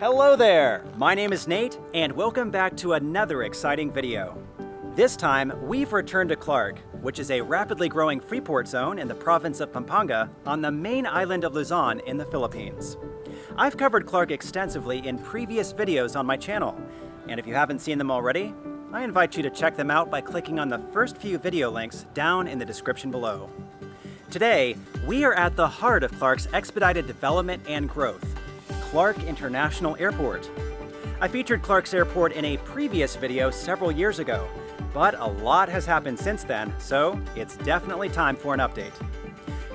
Hello there! My name is Nate, and welcome back to another exciting video. This time, we've returned to Clark, which is a rapidly growing freeport zone in the province of Pampanga on the main island of Luzon in the Philippines. I've covered Clark extensively in previous videos on my channel, and if you haven't seen them already, I invite you to check them out by clicking on the first few video links down in the description below. Today, we are at the heart of Clark's expedited development and growth, Clark International Airport. I featured Clark's airport in a previous video several years ago, but a lot has happened since then, so it's definitely time for an update.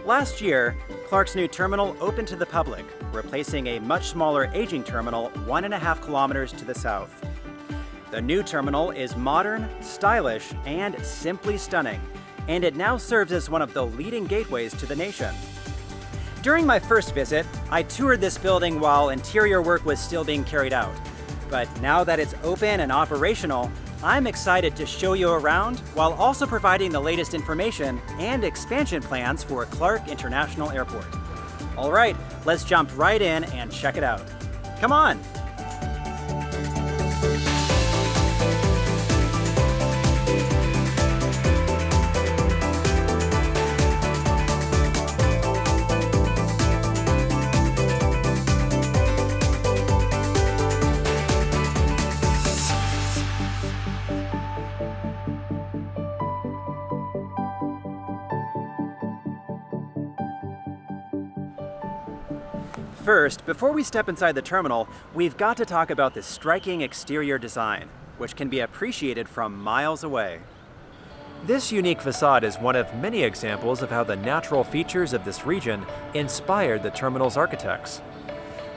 Last year, Clark's new terminal opened to the public, replacing a much smaller aging terminal 1.5 kilometers to the south. The new terminal is modern, stylish, and simply stunning, and it now serves as one of the leading gateways to the nation. During my first visit, I toured this building while interior work was still being carried out. But now that it's open and operational, I'm excited to show you around while also providing the latest information and expansion plans for Clark International Airport. All right, let's jump right in and check it out. Come on! First, before we step inside the terminal, we've got to talk about the striking exterior design, which can be appreciated from miles away. This unique facade is one of many examples of how the natural features of this region inspired the terminal's architects.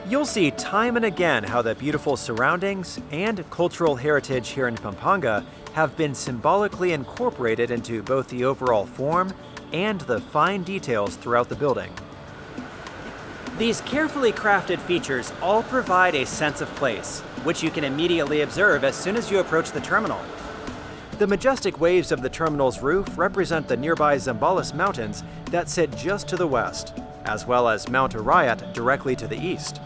You'll see time and again how the beautiful surroundings and cultural heritage here in Pampanga have been symbolically incorporated into both the overall form and the fine details throughout the building. These carefully crafted features all provide a sense of place, which you can immediately observe as soon as you approach the terminal. The majestic waves of the terminal's roof represent the nearby Zambales Mountains that sit just to the west, as well as Mount Arayat directly to the east.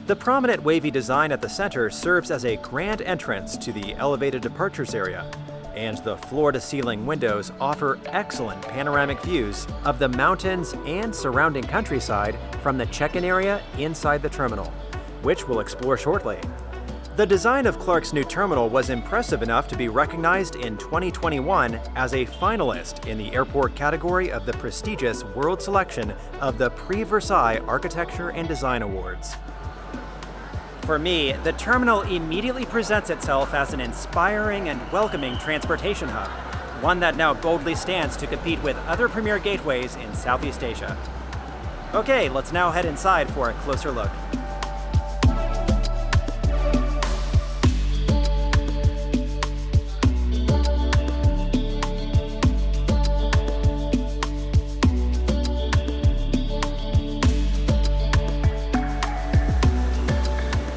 The prominent wavy design at the center serves as a grand entrance to the elevated departures area, and the floor-to-ceiling windows offer excellent panoramic views of the mountains and surrounding countryside from the check-in area inside the terminal, which we'll explore shortly. The design of Clark's new terminal was impressive enough to be recognized in 2021 as a finalist in the airport category of the prestigious World Selection of the Prix Versailles Architecture and Design Awards. For me, the terminal immediately presents itself as an inspiring and welcoming transportation hub, one that now boldly stands to compete with other premier gateways in Southeast Asia. Okay, let's now head inside for a closer look.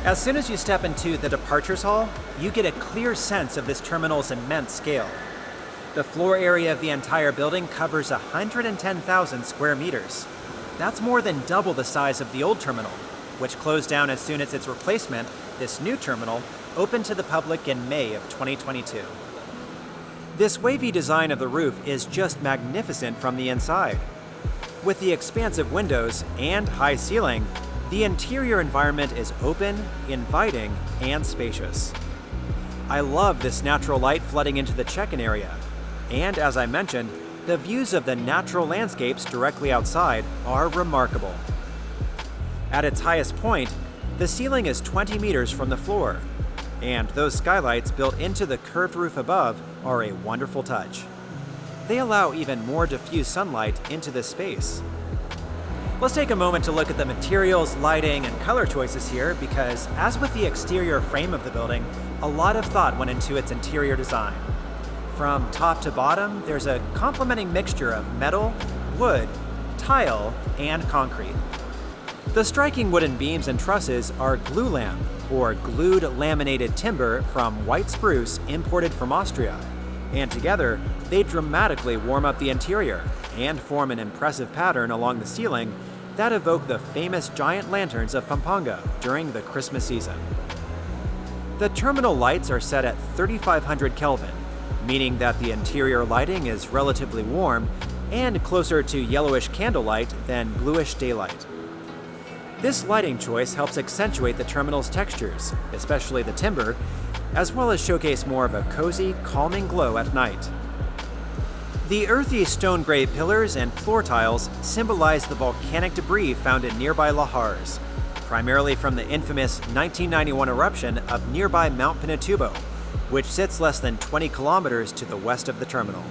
As soon as you step into the departures hall, you get a clear sense of this terminal's immense scale. The floor area of the entire building covers 110,000 square meters. That's more than double the size of the old terminal, which closed down as soon as its replacement, this new terminal, opened to the public in May of 2022. This wavy design of the roof is just magnificent from the inside. With the expansive windows and high ceiling, the interior environment is open, inviting, and spacious. I love this natural light flooding into the check-in area, and as I mentioned, the views of the natural landscapes directly outside are remarkable. At its highest point, the ceiling is 20 meters from the floor, and those skylights built into the curved roof above are a wonderful touch. They allow even more diffuse sunlight into this space. Let's take a moment to look at the materials, lighting, and color choices here because, as with the exterior frame of the building, a lot of thought went into its interior design. From top to bottom, there's a complementing mixture of metal, wood, tile, and concrete. The striking wooden beams and trusses are glulam, or glued laminated timber from white spruce imported from Austria, and together, they dramatically warm up the interior and form an impressive pattern along the ceiling that evoke the famous giant lanterns of Pampanga during the Christmas season. The terminal lights are set at 3500 Kelvin, meaning that the interior lighting is relatively warm and closer to yellowish candlelight than bluish daylight. This lighting choice helps accentuate the terminal's textures, especially the timber, as well as showcase more of a cozy, calming glow at night. The earthy stone gray pillars and floor tiles symbolize the volcanic debris found in nearby lahars, primarily from the infamous 1991 eruption of nearby Mount Pinatubo, which sits less than 20 kilometers to the west of the terminal.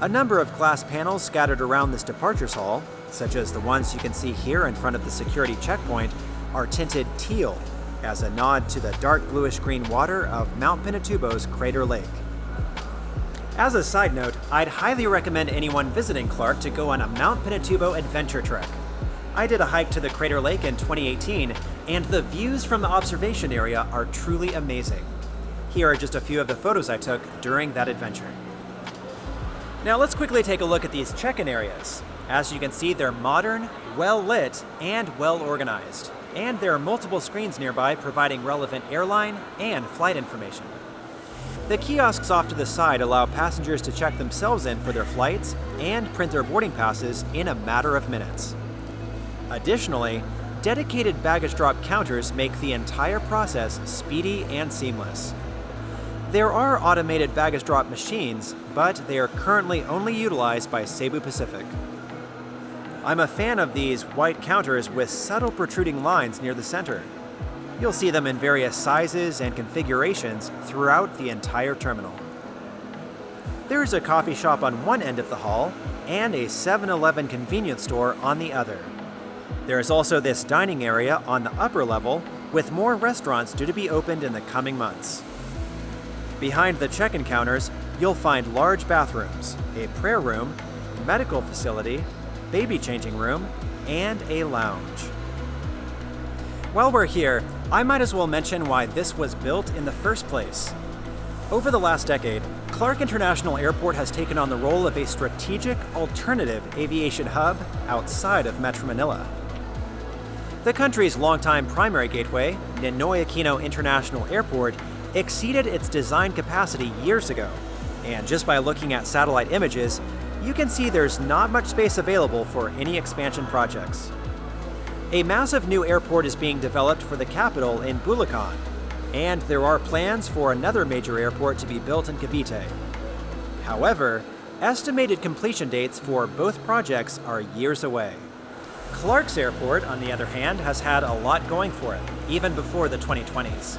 A number of glass panels scattered around this departures hall, such as the ones you can see here in front of the security checkpoint, are tinted teal, as a nod to the dark bluish-green water of Mount Pinatubo's Crater Lake. As a side note, I'd highly recommend anyone visiting Clark to go on a Mount Pinatubo adventure trek. I did a hike to the Crater Lake in 2018, and the views from the observation area are truly amazing. Here are just a few of the photos I took during that adventure. Now let's quickly take a look at these check-in areas. As you can see, they're modern, well-lit, and well-organized. And there are multiple screens nearby providing relevant airline and flight information. The kiosks off to the side allow passengers to check themselves in for their flights and print their boarding passes in a matter of minutes. Additionally, dedicated baggage drop counters make the entire process speedy and seamless. There are automated baggage drop machines, but they are currently only utilized by Cebu Pacific. I'm a fan of these white counters with subtle protruding lines near the center. You'll see them in various sizes and configurations throughout the entire terminal. There is a coffee shop on one end of the hall and a 7-Eleven convenience store on the other. There is also this dining area on the upper level, with more restaurants due to be opened in the coming months. Behind the check-in counters, you'll find large bathrooms, a prayer room, medical facility, baby changing room, and a lounge. While we're here, I might as well mention why this was built in the first place. Over the last decade, Clark International Airport has taken on the role of a strategic alternative aviation hub outside of Metro Manila. The country's longtime primary gateway, Ninoy Aquino International Airport, exceeded its design capacity years ago, and just by looking at satellite images, you can see there's not much space available for any expansion projects. A massive new airport is being developed for the capital in Bulacan, and there are plans for another major airport to be built in Cavite. However, estimated completion dates for both projects are years away. Clark's Airport, on the other hand, has had a lot going for it, even before the 2020s.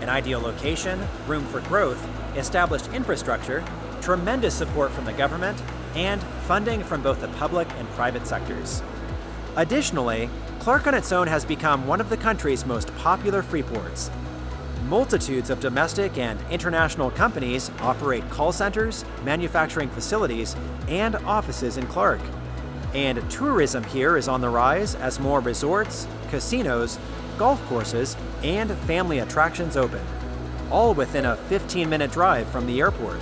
An ideal location, room for growth, established infrastructure, tremendous support from the government, and funding from both the public and private sectors. Additionally, Clark on its own has become one of the country's most popular freeports. Multitudes of domestic and international companies operate call centers, manufacturing facilities, and offices in Clark. And tourism here is on the rise as more resorts, casinos, golf courses, and family attractions open, all within a 15-minute drive from the airport.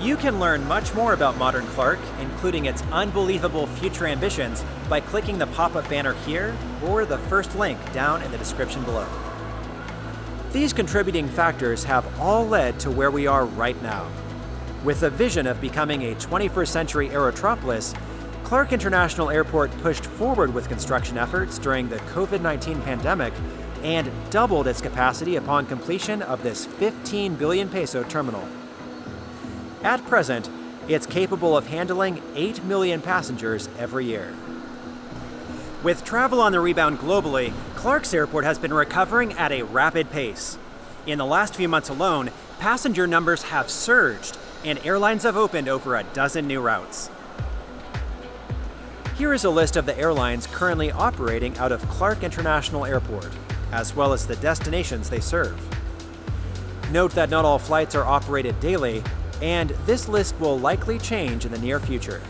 You can learn much more about modern Clark, including its unbelievable future ambitions, by clicking the pop-up banner here or the first link down in the description below. These contributing factors have all led to where we are right now. With a vision of becoming a 21st century aerotropolis, Clark International Airport pushed forward with construction efforts during the COVID-19 pandemic and doubled its capacity upon completion of this 15 billion peso terminal. At present, it's capable of handling 8 million passengers every year. With travel on the rebound globally, Clark's Airport has been recovering at a rapid pace. In the last few months alone, passenger numbers have surged, and airlines have opened over a dozen new routes. Here is a list of the airlines currently operating out of Clark International Airport, as well as the destinations they serve. Note that not all flights are operated daily, and this list will likely change in the near future.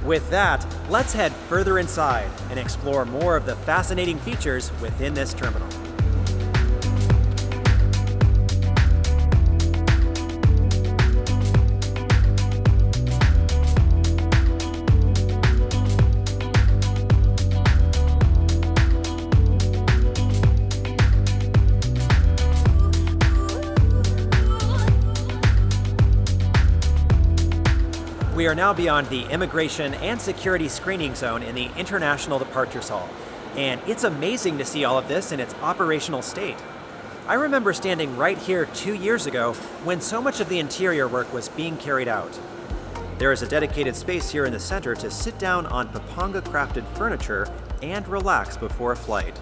With that, let's head further inside and explore more of the fascinating features within this terminal. are now beyond the immigration and security screening zone in the International Departures Hall, and it's amazing to see all of this in its operational state. I remember standing right here 2 years ago when so much of the interior work was being carried out. There is a dedicated space here in the center to sit down on Pampanga crafted furniture and relax before a flight.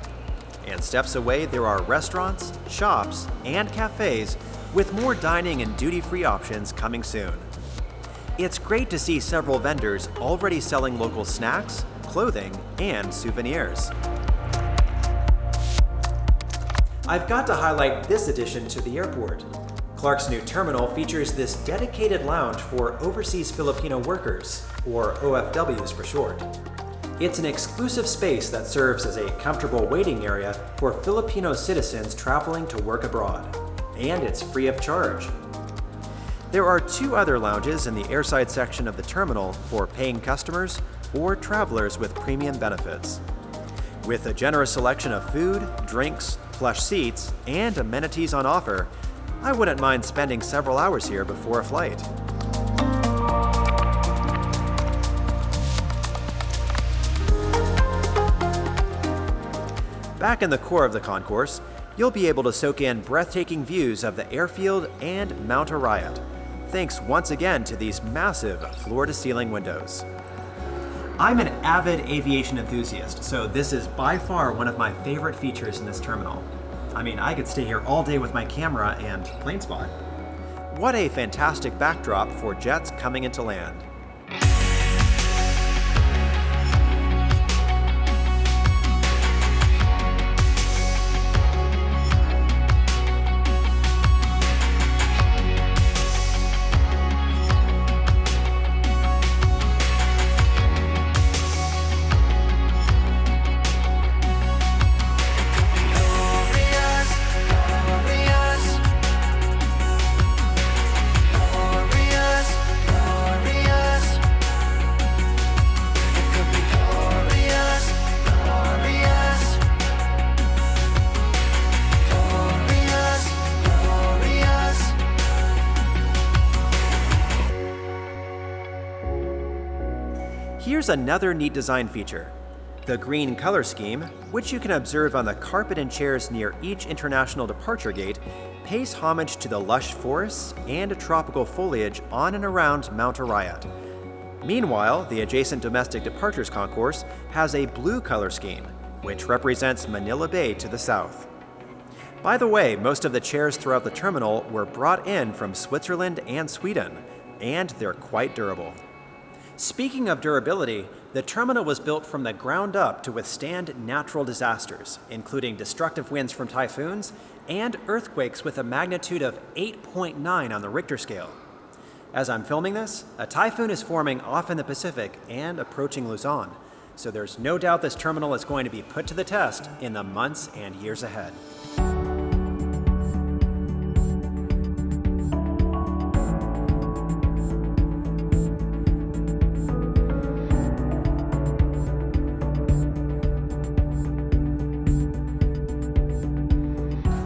And steps away there are restaurants, shops, and cafes with more dining and duty-free options coming soon. It's great to see several vendors already selling local snacks, clothing, and souvenirs. I've got to highlight this addition to the airport. Clark's new terminal features this dedicated lounge for overseas Filipino workers, or OFWs for short. It's an exclusive space that serves as a comfortable waiting area for Filipino citizens traveling to work abroad, and it's free of charge. There are 2 other lounges in the airside section of the terminal for paying customers or travelers with premium benefits. With a generous selection of food, drinks, plush seats, and amenities on offer, I wouldn't mind spending several hours here before a flight. Back in the core of the concourse, you'll be able to soak in breathtaking views of the airfield and Mount Arayat, thanks once again to these massive floor-to-ceiling windows. I'm an avid aviation enthusiast, so this is by far one of my favorite features in this terminal. I mean, I could stay here all day with my camera and plane spot. What a fantastic backdrop for jets coming into land. Here's another neat design feature. The green color scheme, which you can observe on the carpet and chairs near each international departure gate, pays homage to the lush forests and tropical foliage on and around Mount Arayat. Meanwhile, the adjacent domestic departures concourse has a blue color scheme, which represents Manila Bay to the south. By the way, most of the chairs throughout the terminal were brought in from Switzerland and Sweden, and they're quite durable. Speaking of durability, the terminal was built from the ground up to withstand natural disasters, including destructive winds from typhoons and earthquakes with a magnitude of 8.9 on the Richter scale. As I'm filming this, a typhoon is forming off in the Pacific and approaching Luzon, so there's no doubt this terminal is going to be put to the test in the months and years ahead.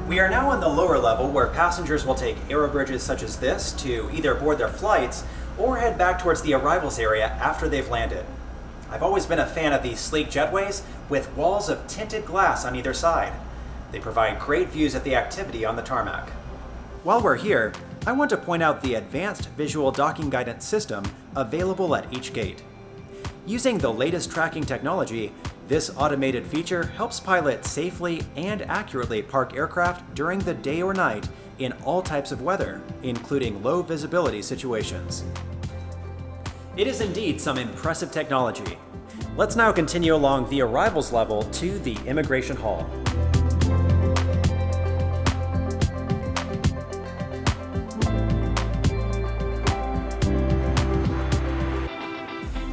We are now on the lower level where passengers will take Aero Bridges such as this to either board their flights or head back towards the arrivals area after they've landed. I've always been a fan of these sleek jetways with walls of tinted glass on either side. They provide great views of the activity on the tarmac. While we're here, I want to point out the advanced visual docking guidance system available at each gate. Using the latest tracking technology, this automated feature helps pilots safely and accurately park aircraft during the day or night in all types of weather, including low visibility situations. It is indeed some impressive technology. Let's now continue along the arrivals level to the immigration hall.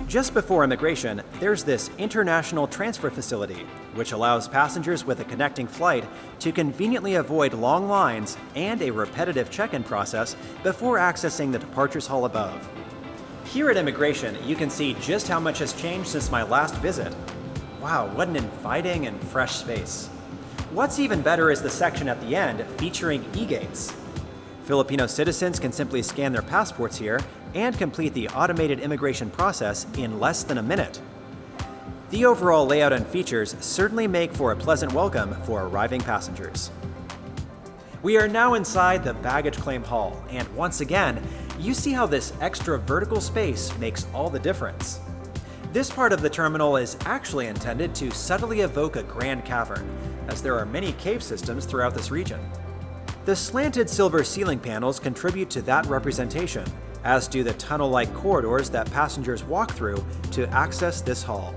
Just before immigration, there's this international transfer facility, which allows passengers with a connecting flight to conveniently avoid long lines and a repetitive check-in process before accessing the departures hall above. Here at immigration, you can see just how much has changed since my last visit. Wow, what an inviting and fresh space. What's even better is the section at the end featuring e-gates. Filipino citizens can simply scan their passports here and complete the automated immigration process in less than a minute. The overall layout and features certainly make for a pleasant welcome for arriving passengers. We are now inside the baggage claim hall, and once again, you see how this extra vertical space makes all the difference. This part of the terminal is actually intended to subtly evoke a grand cavern, as there are many cave systems throughout this region. The slanted silver ceiling panels contribute to that representation, as do the tunnel-like corridors that passengers walk through to access this hall.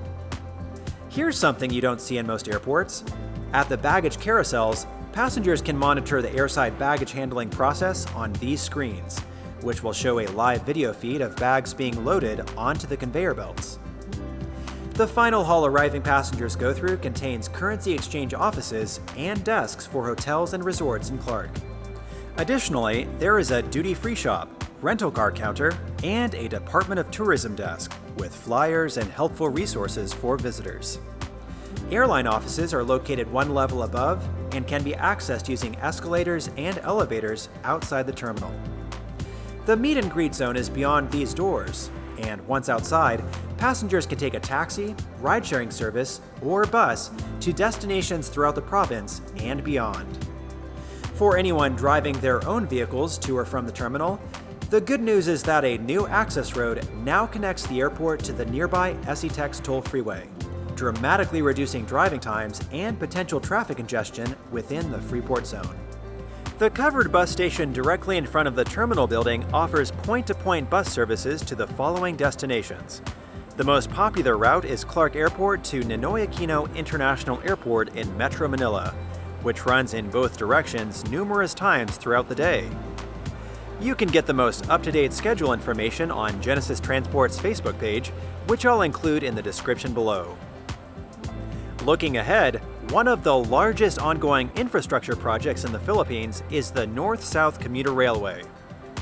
Here's something you don't see in most airports. At the baggage carousels, passengers can monitor the airside baggage handling process on these screens, which will show a live video feed of bags being loaded onto the conveyor belts. The final hall arriving passengers go through contains currency exchange offices and desks for hotels and resorts in Clark. Additionally, there is a duty-free shop, rental car counter, and a Department of Tourism desk with flyers and helpful resources for visitors. Airline offices are located one level above and can be accessed using escalators and elevators outside the terminal. The meet and greet zone is beyond these doors, and once outside, passengers can take a taxi, ride-sharing service, or bus to destinations throughout the province and beyond. For anyone driving their own vehicles to or from the terminal, the good news is that a new access road now connects the airport to the nearby SETEX toll freeway, dramatically reducing driving times and potential traffic congestion within the Freeport zone. The covered bus station directly in front of the terminal building offers point-to-point bus services to the following destinations. The most popular route is Clark Airport to Ninoy Aquino International Airport in Metro Manila, which runs in both directions numerous times throughout the day. You can get the most up-to-date schedule information on Genesis Transport's Facebook page, which I'll include in the description below. Looking ahead, one of the largest ongoing infrastructure projects in the Philippines is the North-South Commuter Railway.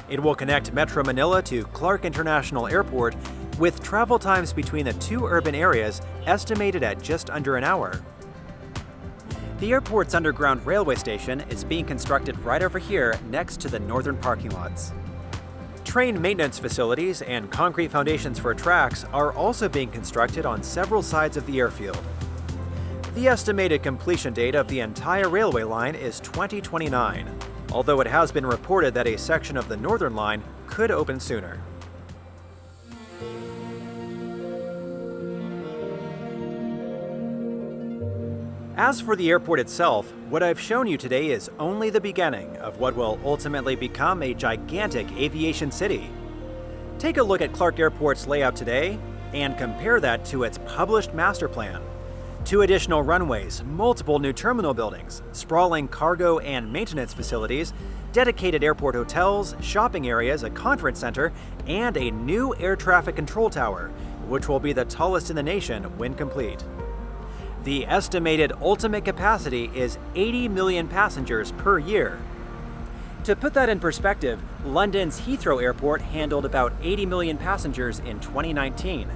It will connect Metro Manila to Clark International Airport with travel times between the two urban areas estimated at just under an hour. The airport's underground railway station is being constructed right over here next to the northern parking lots. Train maintenance facilities and concrete foundations for tracks are also being constructed on several sides of the airfield. The estimated completion date of the entire railway line is 2029, although it has been reported that a section of the northern line could open sooner. As for the airport itself, what I've shown you today is only the beginning of what will ultimately become a gigantic aviation city. Take a look at Clark Airport's layout today and compare that to its published master plan. 2 additional runways, multiple new terminal buildings, sprawling cargo and maintenance facilities, dedicated airport hotels, shopping areas, a conference center, and a new air traffic control tower, which will be the tallest in the nation when complete. The estimated ultimate capacity is 80 million passengers per year. To put that in perspective, London's Heathrow Airport handled about 80 million passengers in 2019.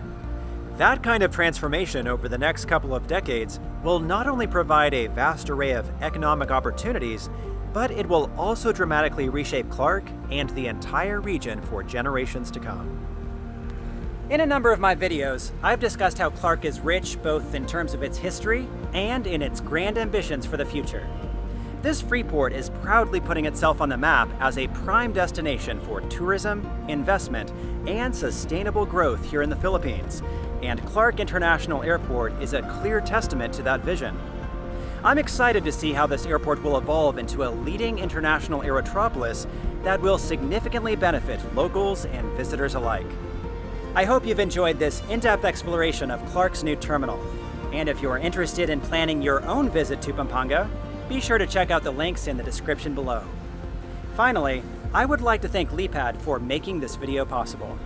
That kind of transformation over the next couple of decades will not only provide a vast array of economic opportunities, but it will also dramatically reshape Clark and the entire region for generations to come. In a number of my videos, I've discussed how Clark is rich both in terms of its history and in its grand ambitions for the future. This freeport is proudly putting itself on the map as a prime destination for tourism, investment, and sustainable growth here in the Philippines, and Clark International Airport is a clear testament to that vision. I'm excited to see how this airport will evolve into a leading international aerotropolis that will significantly benefit locals and visitors alike. I hope you've enjoyed this in-depth exploration of Clark's new terminal. And if you're interested in planning your own visit to Pampanga, be sure to check out the links in the description below. Finally, I would like to thank Lipad for making this video possible.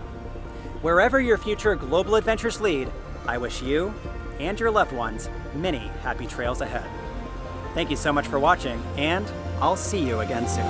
Wherever your future global adventures lead, I wish you and your loved ones many happy trails ahead. Thank you so much for watching, and I'll see you again soon.